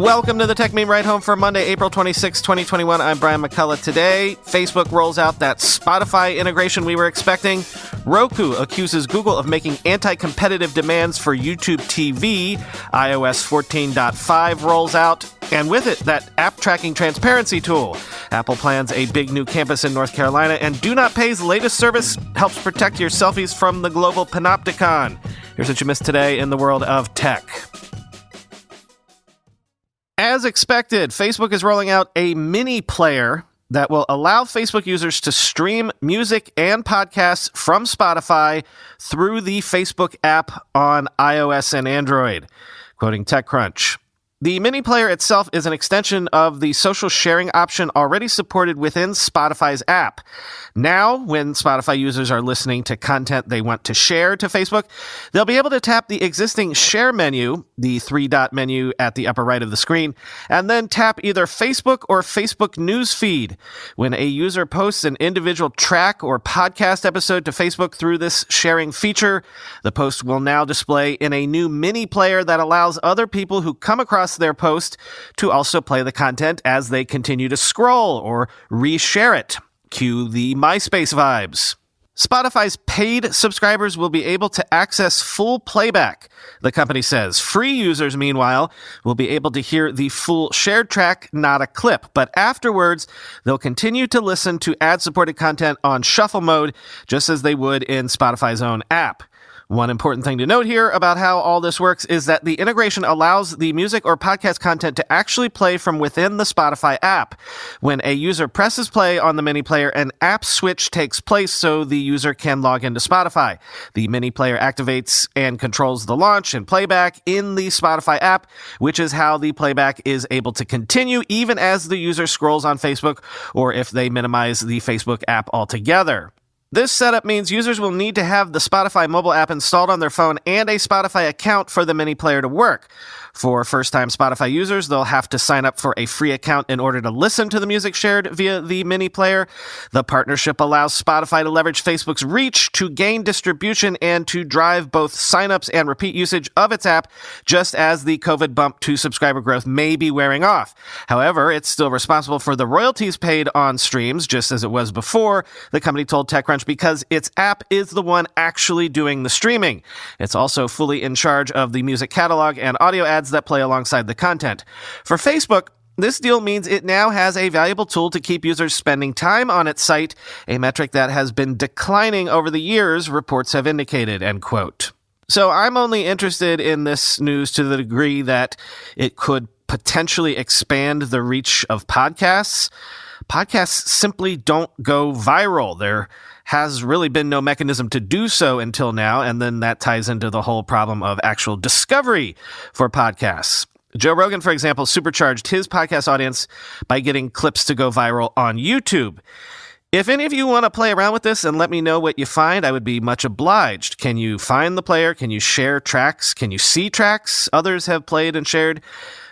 Welcome to the Tech Meme Ride Home for Monday, April 26, 2021. I'm Brian McCullough. Today, Facebook rolls out that Spotify integration we were expecting. Roku accuses Google of making anti-competitive demands for YouTube TV. iOS 14.5 rolls out. And with it, that app tracking transparency tool. Apple plans a big new campus in North Carolina, and Do Not Pay's latest service helps protect your selfies from the global panopticon. Here's what you missed today in the world of tech. As expected, Facebook is rolling out a mini player that will allow Facebook users to stream music and podcasts from Spotify through the Facebook app on iOS and Android. Quoting TechCrunch, the mini player itself is an extension of the social sharing option already supported within Spotify's app. Now, when Spotify users are listening to content they want to share to Facebook, they'll be able to tap the existing share menu, the three-dot menu at the upper right of the screen, and then tap either Facebook or Facebook News Feed. When a user posts an individual track or podcast episode to Facebook through this sharing feature, the post will now display in a new mini player that allows other people who come across their post to also play the content as they continue to scroll or reshare it. Cue the MySpace vibes. Spotify's paid subscribers will be able to access full playback, the company says. Free users, meanwhile, will be able to hear the full shared track, not a clip. But afterwards, they'll continue to listen to ad-supported content on shuffle mode, just as they would in Spotify's own app. One important thing to note here about how all this works is that the integration allows the music or podcast content to actually play from within the Spotify app. When a user presses play on the mini player, an app switch takes place so the user can log into Spotify. The mini player activates and controls the launch and playback in the Spotify app, which is how the playback is able to continue even as the user scrolls on Facebook or if they minimize the Facebook app altogether. This setup means users will need to have the Spotify mobile app installed on their phone and a Spotify account for the mini player to work. For first-time Spotify users, they'll have to sign up for a free account in order to listen to the music shared via the mini player. The partnership allows Spotify to leverage Facebook's reach to gain distribution and to drive both signups and repeat usage of its app, just as the COVID bump to subscriber growth may be wearing off. However, it's still responsible for the royalties paid on streams, just as it was before, the company told TechCrunch, because its app is the one actually doing the streaming. It's also fully in charge of the music catalog and audio ads that play alongside the content. For Facebook, this deal means it now has a valuable tool to keep users spending time on its site, a metric that has been declining over the years, reports have indicated, end quote. So I'm only interested in this news to the degree that it could potentially expand the reach of podcasts. Podcasts simply don't go viral. There has really been no mechanism to do so until now, and then that ties into the whole problem of actual discovery for podcasts. Joe Rogan, for example, supercharged his podcast audience by getting clips to go viral on YouTube. If any of you want to play around with this and let me know what you find, I would be much obliged. Can you find the player? Can you share tracks? Can you see tracks others have played and shared?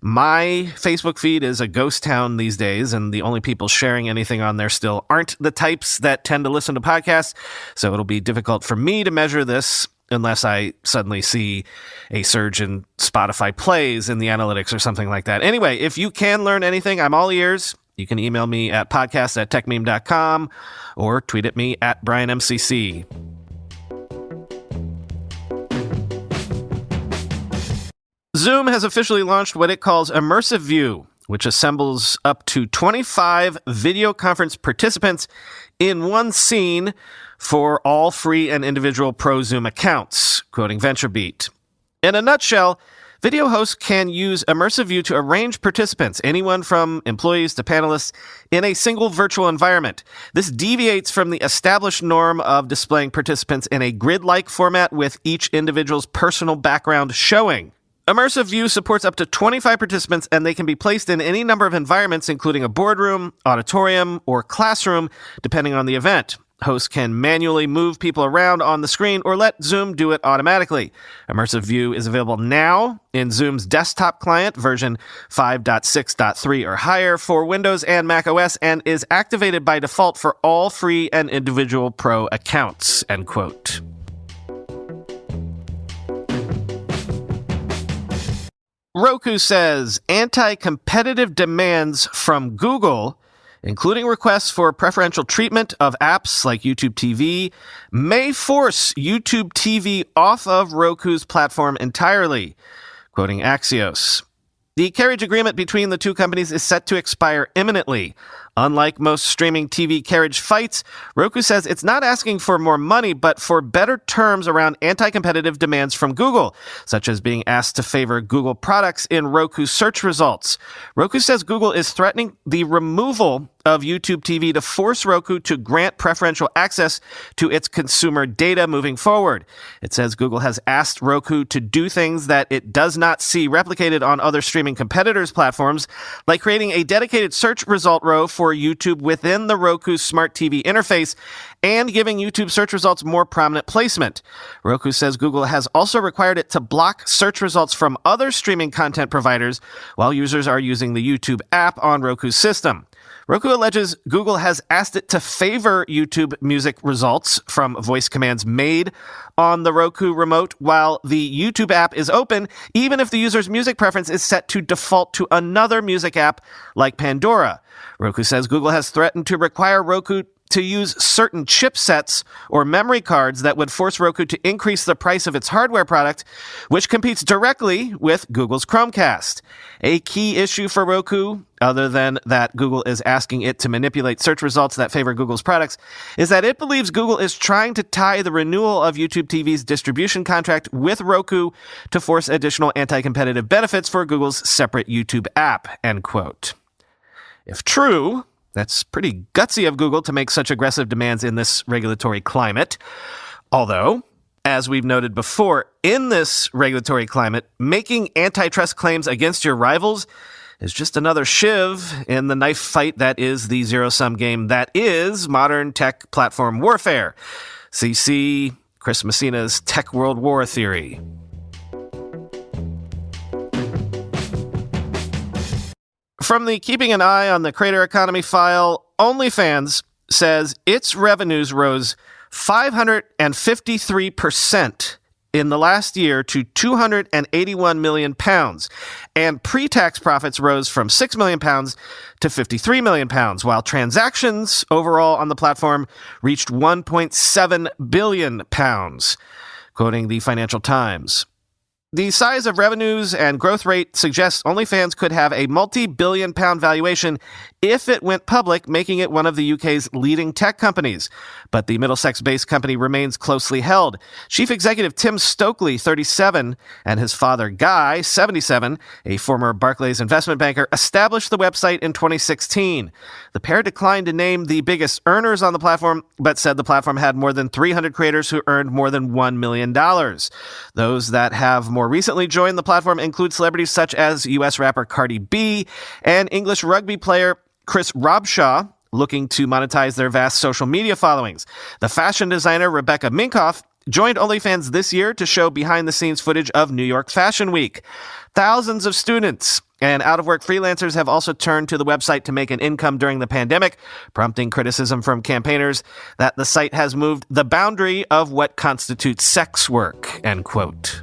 My Facebook feed is a ghost town these days, and the only people sharing anything on there still aren't the types that tend to listen to podcasts, so it'll be difficult for me to measure this unless I suddenly see a surge in Spotify plays in the analytics or something like that. Anyway, if you can learn anything, I'm all ears. You can email me at podcast@techmeme.com or tweet at me at BrianMCC. Zoom has officially launched what it calls Immersive View, which assembles up to 25 video conference participants in one scene for all free and individual pro Zoom accounts, quoting VentureBeat. In a nutshell, video hosts can use Immersive View to arrange participants, anyone from employees to panelists, in a single virtual environment. This deviates from the established norm of displaying participants in a grid-like format with each individual's personal background showing. Immersive View supports up to 25 participants, and they can be placed in any number of environments, including a boardroom, auditorium, or classroom, depending on the event. Hosts can manually move people around on the screen or let Zoom do it automatically. Immersive View is available now in Zoom's desktop client, version 5.6.3 or higher for Windows and Mac OS, and is activated by default for all free and individual pro accounts, end quote. Roku says anti-competitive demands from Google, including requests for preferential treatment of apps like YouTube TV, may force YouTube TV off of Roku's platform entirely, quoting Axios. The carriage agreement between the two companies is set to expire imminently. Unlike most streaming TV carriage fights, Roku says it's not asking for more money, but for better terms around anti-competitive demands from Google, such as being asked to favor Google products in Roku search results. Roku says Google is threatening the removal of YouTube TV to force Roku to grant preferential access to its consumer data moving forward. It says Google has asked Roku to do things that it does not see replicated on other streaming competitors' platforms, like creating a dedicated search result row for YouTube within the Roku Smart TV interface and giving YouTube search results more prominent placement. Roku says Google has also required it to block search results from other streaming content providers while users are using the YouTube app on Roku's system. Roku alleges Google has asked it to favor YouTube music results from voice commands made on the Roku remote while the YouTube app is open, even if the user's music preference is set to default to another music app like Pandora. Roku says Google has threatened to require Roku to use certain chipsets or memory cards that would force Roku to increase the price of its hardware product, which competes directly with Google's Chromecast. A key issue for Roku, other than that Google is asking it to manipulate search results that favor Google's products, is that it believes Google is trying to tie the renewal of YouTube TV's distribution contract with Roku to force additional anti-competitive benefits for Google's separate YouTube app, end quote. If true, that's pretty gutsy of Google to make such aggressive demands in this regulatory climate. Although, as we've noted before, in this regulatory climate, making antitrust claims against your rivals is just another shiv in the knife fight that is the zero-sum game that is modern tech platform warfare. See Chris Messina's Tech World War theory. From the Keeping an Eye on the Creator Economy file, OnlyFans says its revenues rose 553% in the last year to £281 million, and pre-tax profits rose from £6 million to £53 million, while transactions overall on the platform reached £1.7 billion, quoting the Financial Times. The size of revenues and growth rate suggests OnlyFans could have a multi-billion-pound valuation if it went public, making it one of the UK's leading tech companies. But the Middlesex-based company remains closely held. Chief Executive Tim Stokely, 37, and his father Guy, 77, a former Barclays investment banker, established the website in 2016. The pair declined to name the biggest earners on the platform, but said the platform had more than 300 creators who earned more than $1 million. Those that have more recently joined the platform include celebrities such as U.S. rapper Cardi B and English rugby player Chris Robshaw, looking to monetize their vast social media followings. The fashion designer Rebecca Minkoff joined OnlyFans this year to show behind-the-scenes footage of New York Fashion Week. Thousands of students and out-of-work freelancers have also turned to the website to make an income during the pandemic, prompting criticism from campaigners that the site has moved the boundary of what constitutes sex work, end quote.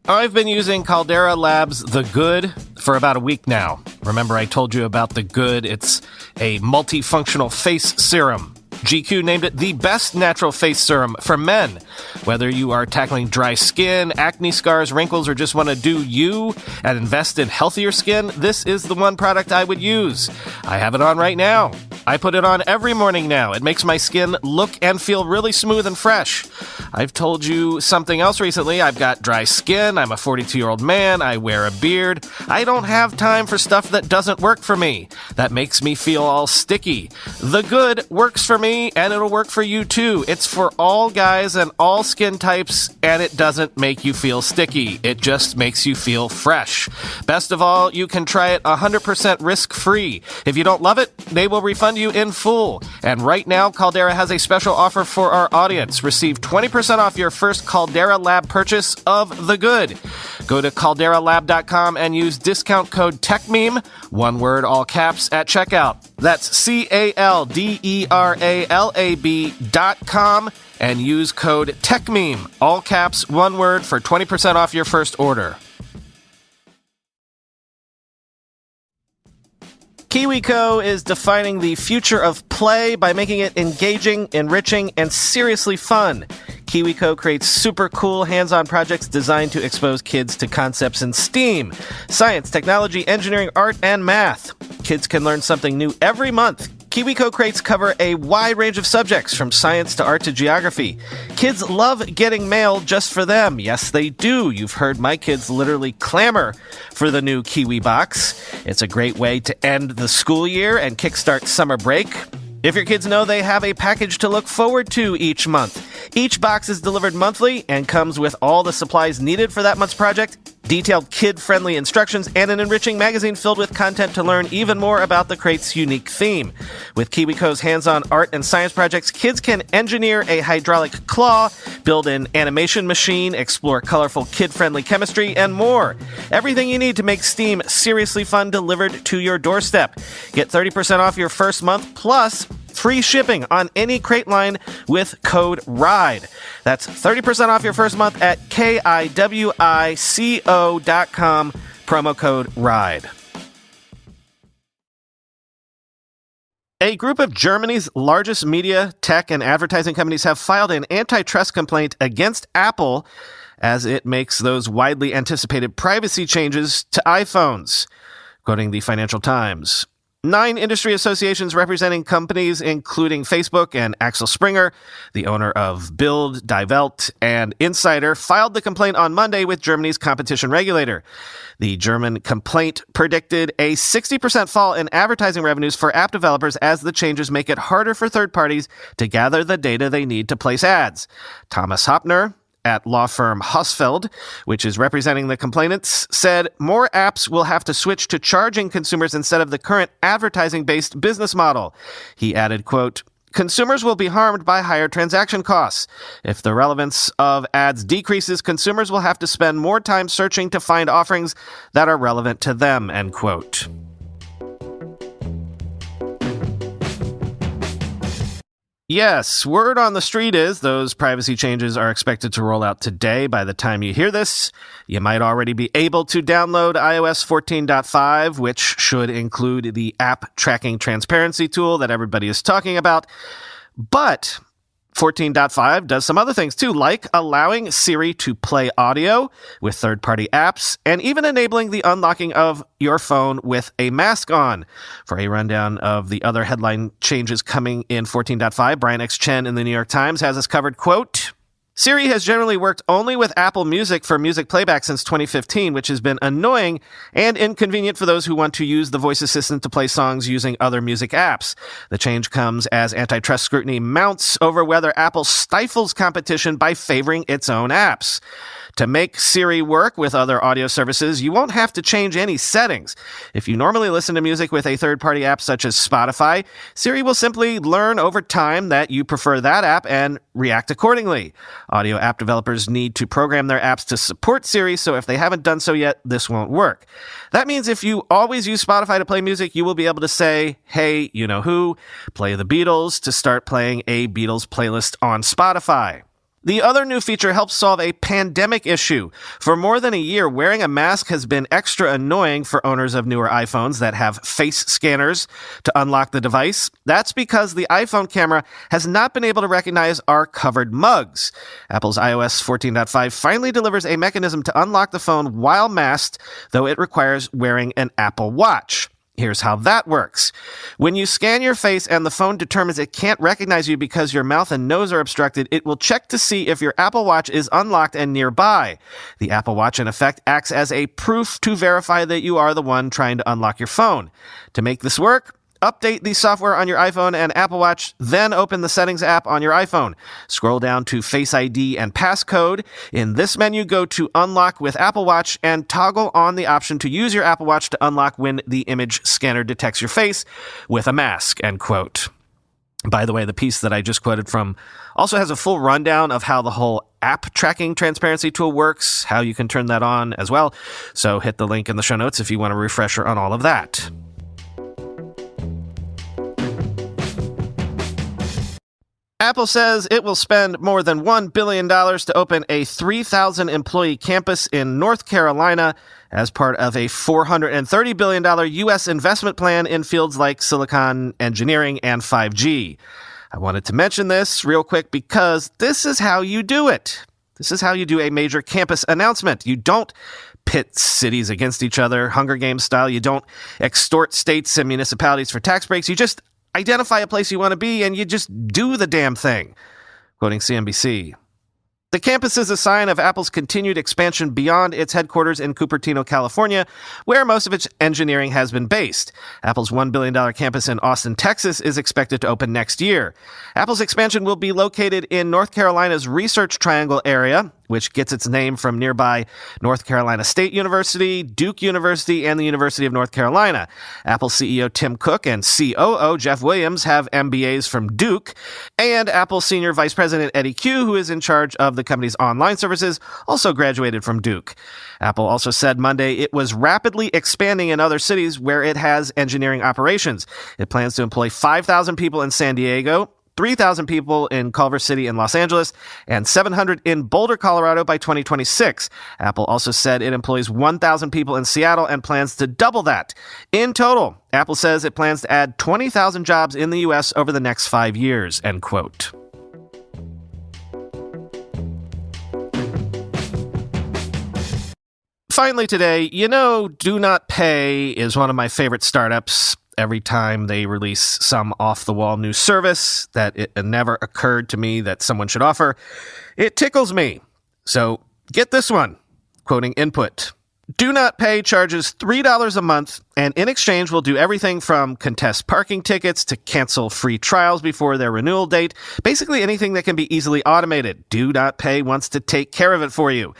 I've been using Caldera Labs The Good for about a week now. Remember I told you about The Good? It's a multifunctional face serum. GQ named it the best natural face serum for men. Whether you are tackling dry skin, acne scars, wrinkles, or just want to do you and invest in healthier skin, this is the one product I would use. I have it on right now. I put it on every morning now. It makes my skin look and feel really smooth and fresh. I've told you something else recently. I've got dry skin. I'm a 42-year-old man. I wear a beard. I don't have time for stuff that doesn't work for me. That makes me feel all sticky. The Good works for me, and it'll work for you too. It's for all guys and all skin types, and it doesn't make you feel sticky. It just makes you feel fresh. Best of all, you can try it 100% risk-free. If you don't love it, they will refund you in full. And right now, Caldera has a special offer for our audience. Receive 20% off your first Caldera Lab purchase of The Good. Go to calderalab.com and use discount code TechMeme, one word, all caps, at checkout. That's CALDERALAB.com and use code TechMeme, all caps, one word, for 20% off your first order. KiwiCo is defining the future of play by making it engaging, enriching, and seriously fun. KiwiCo creates super cool hands-on projects designed to expose kids to concepts in STEAM, science, technology, engineering, art, and math. Kids can learn something new every month. KiwiCo crates cover a wide range of subjects, from science to art to geography. Kids love getting mail just for them. Yes, they do. You've heard my kids literally clamor for the new Kiwi box. It's a great way to end the school year and kickstart summer break. If your kids know they have a package to look forward to each month. Each box is delivered monthly and comes with all the supplies needed for that month's project, detailed kid-friendly instructions, and an enriching magazine filled with content to learn even more about the crate's unique theme. With KiwiCo's hands-on art and science projects, kids can engineer a hydraulic claw, build an animation machine, explore colorful kid-friendly chemistry, and more. Everything you need to make STEAM seriously fun delivered to your doorstep. Get 30% off your first month, plus free shipping on any crate line with code RIDE. That's 30% off your first month at KIWICO.com, promo code RIDE. A group of Germany's largest media, tech, and advertising companies have filed an antitrust complaint against Apple as it makes those widely anticipated privacy changes to iPhones. Quoting the Financial Times, 9 industry associations representing companies including Facebook and Axel Springer, the owner of Bild, Die Welt, and Insider, filed the complaint on Monday with Germany's competition regulator. The German complaint predicted a 60% fall in advertising revenues for app developers as the changes make it harder for third parties to gather the data they need to place ads. Thomas Hoppner at law firm Hausfeld, which is representing the complainants, said more apps will have to switch to charging consumers instead of the current advertising-based business model. He added, quote, consumers will be harmed by higher transaction costs. If the relevance of ads decreases, consumers will have to spend more time searching to find offerings that are relevant to them, end quote. Yes, word on the street is those privacy changes are expected to roll out today. By the time you hear this, you might already be able to download iOS 14.5, which should include the app tracking transparency tool that everybody is talking about. But 14.5 does some other things too, like allowing Siri to play audio with third-party apps and even enabling the unlocking of your phone with a mask on. For a rundown of the other headline changes coming in 14.5, Brian X. Chen in the New York Times has us covered, quote, Siri has generally worked only with Apple Music for music playback since 2015, which has been annoying and inconvenient for those who want to use the voice assistant to play songs using other music apps. The change comes as antitrust scrutiny mounts over whether Apple stifles competition by favoring its own apps. To make Siri work with other audio services, you won't have to change any settings. If you normally listen to music with a third-party app such as Spotify, Siri will simply learn over time that you prefer that app and react accordingly. Audio app developers need to program their apps to support Siri, so if they haven't done so yet, this won't work. That means if you always use Spotify to play music, you will be able to say, hey, you know who, play the Beatles to start playing a Beatles playlist on Spotify. The other new feature helps solve a pandemic issue. For more than a year, wearing a mask has been extra annoying for owners of newer iPhones that have face scanners to unlock the device. That's because the iPhone camera has not been able to recognize our covered mugs. Apple's iOS 14.5 finally delivers a mechanism to unlock the phone while masked, though it requires wearing an Apple Watch. Here's how that works. When you scan your face and the phone determines it can't recognize you because your mouth and nose are obstructed, it will check to see if your Apple Watch is unlocked and nearby. The Apple Watch, in effect, acts as a proof to verify that you are the one trying to unlock your phone. To make this work, update the software on your iPhone and Apple Watch, then open the Settings app on your iPhone. Scroll down to Face ID and Passcode. In this menu, go to Unlock with Apple Watch and toggle on the option to use your Apple Watch to unlock when the image scanner detects your face with a mask, end quote. By the way, the piece that I just quoted from also has a full rundown of how the whole app tracking transparency tool works, how you can turn that on as well. So hit the link in the show notes if you want a refresher on all of that. Apple says it will spend more than $1 billion to open a 3,000-employee campus in North Carolina as part of a $430 billion U.S. investment plan in fields like silicon engineering and 5G. I wanted to mention this real quick because this is how you do it. This is how you do a major campus announcement. You don't pit cities against each other, Hunger Games style. You don't extort states and municipalities for tax breaks. You just identify a place you want to be and you just do the damn thing. Quoting CNBC. The campus is a sign of Apple's continued expansion beyond its headquarters in Cupertino, California, where most of its engineering has been based. Apple's $1 billion campus in Austin, Texas is expected to open next year. Apple's expansion will be located in North Carolina's Research Triangle area, which gets its name from nearby North Carolina State University, Duke University, and the University of North Carolina. Apple CEO Tim Cook and COO Jeff Williams have MBAs from Duke, and Apple Senior Vice President Eddie Q, who is in charge of the company's online services, also graduated from Duke. Apple also said Monday it was rapidly expanding in other cities where it has engineering operations. It plans to employ 5,000 people in San Diego, 3,000 people in Culver City in Los Angeles, and 700 in Boulder, Colorado by 2026. Apple also said it employs 1,000 people in Seattle and plans to double that. In total, Apple says it plans to add 20,000 jobs in the U.S. over the next 5 years, end quote. Finally today, Do Not Pay is one of my favorite startups. Every time they release some off-the-wall new service that it never occurred to me that someone should offer, it tickles me. So get this one, quoting Input. Do Not Pay charges $3 a month, and in exchange will do everything from contest parking tickets to cancel free trials before their renewal date. Basically anything that can be easily automated. Do Not Pay wants to take care of it for you.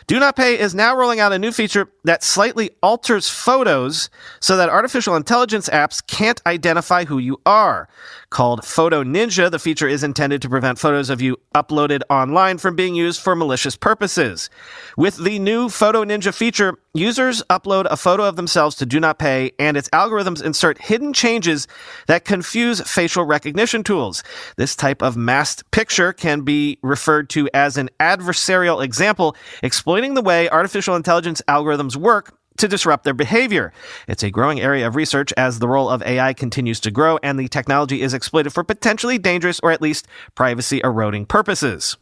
Do Not Pay is now rolling out a new feature that slightly alters photos so that artificial intelligence apps can't identify who you are. Called Photo Ninja, the feature is intended to prevent photos of you uploaded online from being used for malicious purposes. With the new Photo Ninja feature, users upload a photo of themselves to Do Not Pay, and its algorithms insert hidden changes that confuse facial recognition tools. This type of masked picture can be referred to as an adversarial example, exploiting the way artificial intelligence algorithms work to disrupt their behavior. It's a growing area of research as the role of AI continues to grow and the technology is exploited for potentially dangerous or at least privacy-eroding purposes.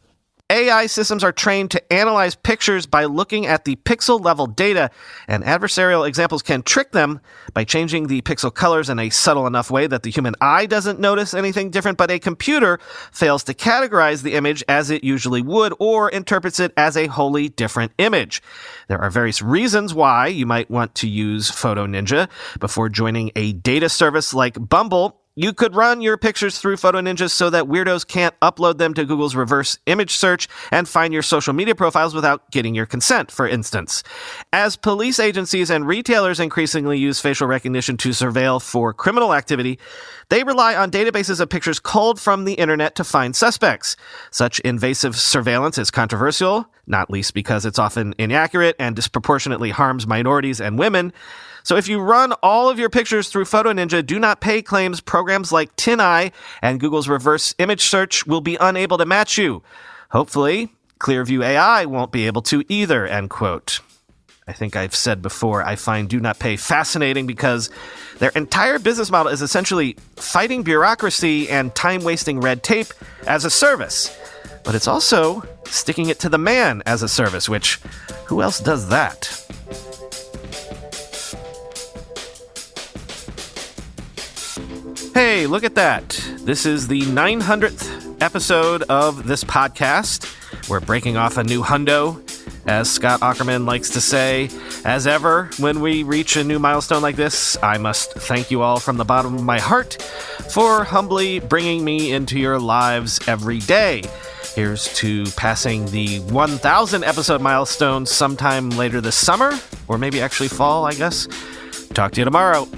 AI systems are trained to analyze pictures by looking at the pixel-level data, and adversarial examples can trick them by changing the pixel colors in a subtle enough way that the human eye doesn't notice anything different, but a computer fails to categorize the image as it usually would or interprets it as a wholly different image. There are various reasons why you might want to use Photo Ninja. Before joining a data service like Bumble, you could run your pictures through Photo Ninja so that weirdos can't upload them to Google's reverse image search and find your social media profiles without getting your consent, for instance. As police agencies and retailers increasingly use facial recognition to surveil for criminal activity, they rely on databases of pictures culled from the internet to find suspects. Such invasive surveillance is controversial, not least because it's often inaccurate and disproportionately harms minorities and women. So if you run all of your pictures through Photo Ninja, Do Not Pay claims programs like TinEye and Google's reverse image search will be unable to match you. Hopefully, Clearview AI won't be able to either, end quote. I think I've said before, I find Do Not Pay fascinating because their entire business model is essentially fighting bureaucracy and time-wasting red tape as a service. But it's also sticking it to the man as a service, which, who else does that? Hey, look at that. This is the 900th episode of this podcast. We're breaking off a new hundo, as Scott Aukerman likes to say. As ever, when we reach a new milestone like this, I must thank you all from the bottom of my heart for humbly bringing me into your lives every day. Here's to passing the 1,000 episode milestone sometime later this summer, or maybe actually fall, I guess. Talk to you tomorrow.